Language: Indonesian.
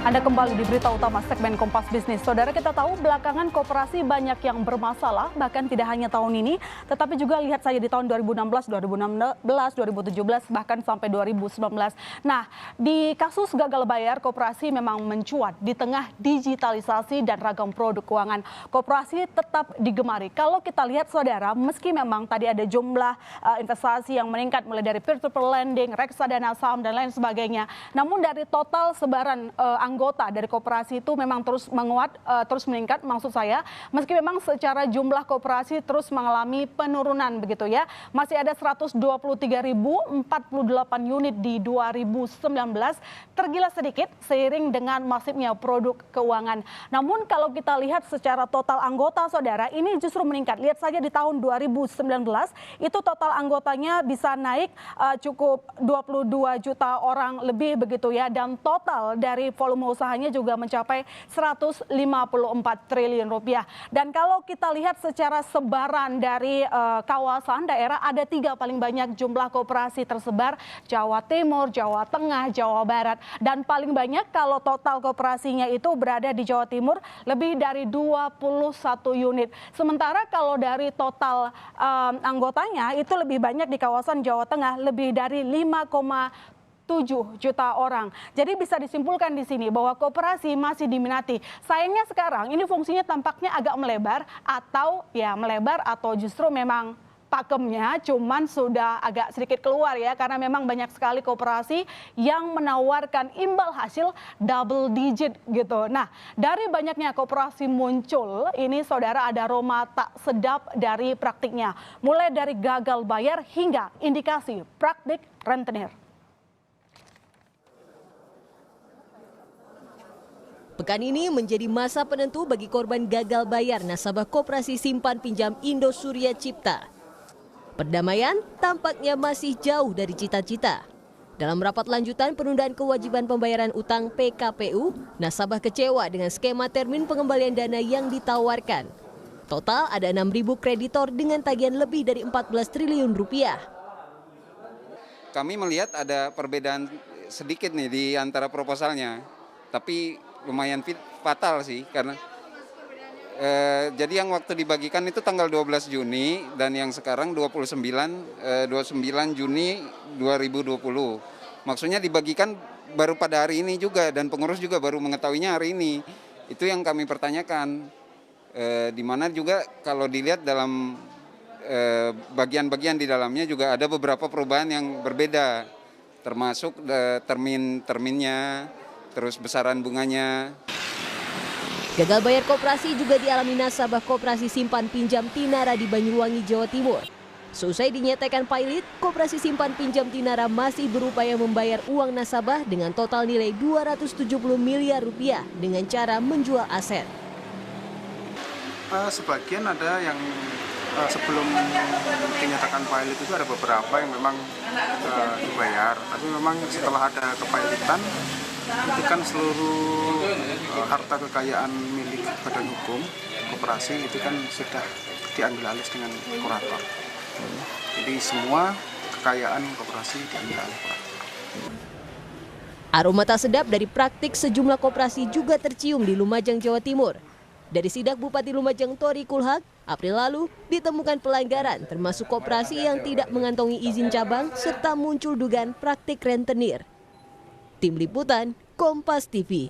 Anda kembali di berita utama segmen Kompas Bisnis. Saudara, kita tahu belakangan koperasi banyak yang bermasalah, bahkan tidak hanya tahun ini, tetapi juga lihat saja di tahun 2016, 2017, bahkan sampai 2019. Nah, di kasus gagal bayar, koperasi memang mencuat di tengah digitalisasi dan ragam produk keuangan. Koperasi tetap digemari. Kalau kita lihat, saudara, meski memang tadi ada jumlah investasi yang meningkat mulai dari peer-to-peer lending, reksadana saham, dan lain sebagainya. Namun dari total sebaran anggota dari koperasi itu memang terus menguat, terus meningkat, maksud saya, meski memang secara jumlah koperasi terus mengalami penurunan begitu ya. Masih ada 123.048 unit di 2019, tergila sedikit seiring dengan masifnya produk keuangan. Namun kalau kita lihat secara total anggota, saudara, ini justru meningkat. Lihat saja di tahun 2019 itu total anggotanya bisa naik cukup 22 juta orang lebih begitu ya, dan total dari volume usahanya juga mencapai 154 triliun rupiah. Dan kalau kita lihat secara sebaran dari kawasan daerah, ada 3 paling banyak jumlah koperasi tersebar: Jawa Timur, Jawa Tengah, Jawa Barat. Dan paling banyak kalau total koperasinya itu berada di Jawa Timur, lebih dari 21 unit. Sementara kalau dari total anggotanya itu lebih banyak di kawasan Jawa Tengah, lebih dari 5,7 juta orang. Jadi bisa disimpulkan di sini bahwa koperasi masih diminati. Sayangnya sekarang ini fungsinya tampaknya agak melebar, atau justru memang pakemnya cuman sudah agak sedikit keluar ya, karena memang banyak sekali koperasi yang menawarkan imbal hasil double digit gitu. Nah, dari banyaknya koperasi muncul ini, saudara, ada aroma tak sedap dari praktiknya. Mulai dari gagal bayar hingga indikasi praktik rentenir. Pekan ini menjadi masa penentu bagi korban gagal bayar nasabah Koperasi Simpan Pinjam Indo Surya Cipta. Perdamaian tampaknya masih jauh dari cita-cita. Dalam rapat lanjutan penundaan kewajiban pembayaran utang PKPU, nasabah kecewa dengan skema termin pengembalian dana yang ditawarkan. Total ada 6.000 kreditor dengan tagihan lebih dari 14 triliun rupiah. Kami melihat ada perbedaan sedikit nih di antara proposalnya, tapi lumayan fatal sih, karena jadi yang waktu dibagikan itu tanggal 12 Juni dan yang sekarang 29 Juni 2020. Maksudnya dibagikan baru pada hari ini juga, dan pengurus juga baru mengetahuinya hari ini. Itu yang kami pertanyakan. Di mana juga kalau dilihat dalam bagian-bagian di dalamnya juga ada beberapa perubahan yang berbeda, termasuk terminnya, terus besaran bunganya. Gagal bayar koperasi juga dialami nasabah Koperasi Simpan Pinjam Tinara di Banyuwangi, Jawa Timur. Seusai dinyatakan pilot, Koperasi Simpan Pinjam Tinara masih berupaya membayar uang nasabah dengan total nilai 270 miliar rupiah dengan cara menjual aset. Sebagian ada yang sebelum dinyatakan pilot itu ada beberapa yang memang dibayar, tapi memang setelah ada kepilotan itu kan seluruh harta kekayaan milik badan hukum koperasi itu kan sudah diambil alih dengan kurator. Jadi semua kekayaan koperasi diambil alih kurator. Aroma tak sedap dari praktik sejumlah koperasi juga tercium di Lumajang, Jawa Timur. Dari sidak Bupati Lumajang Tori Kulhak, April lalu ditemukan pelanggaran termasuk koperasi yang tidak mengantongi izin cabang serta muncul dugaan praktik rentenir. Tim Liputan, Kompas TV.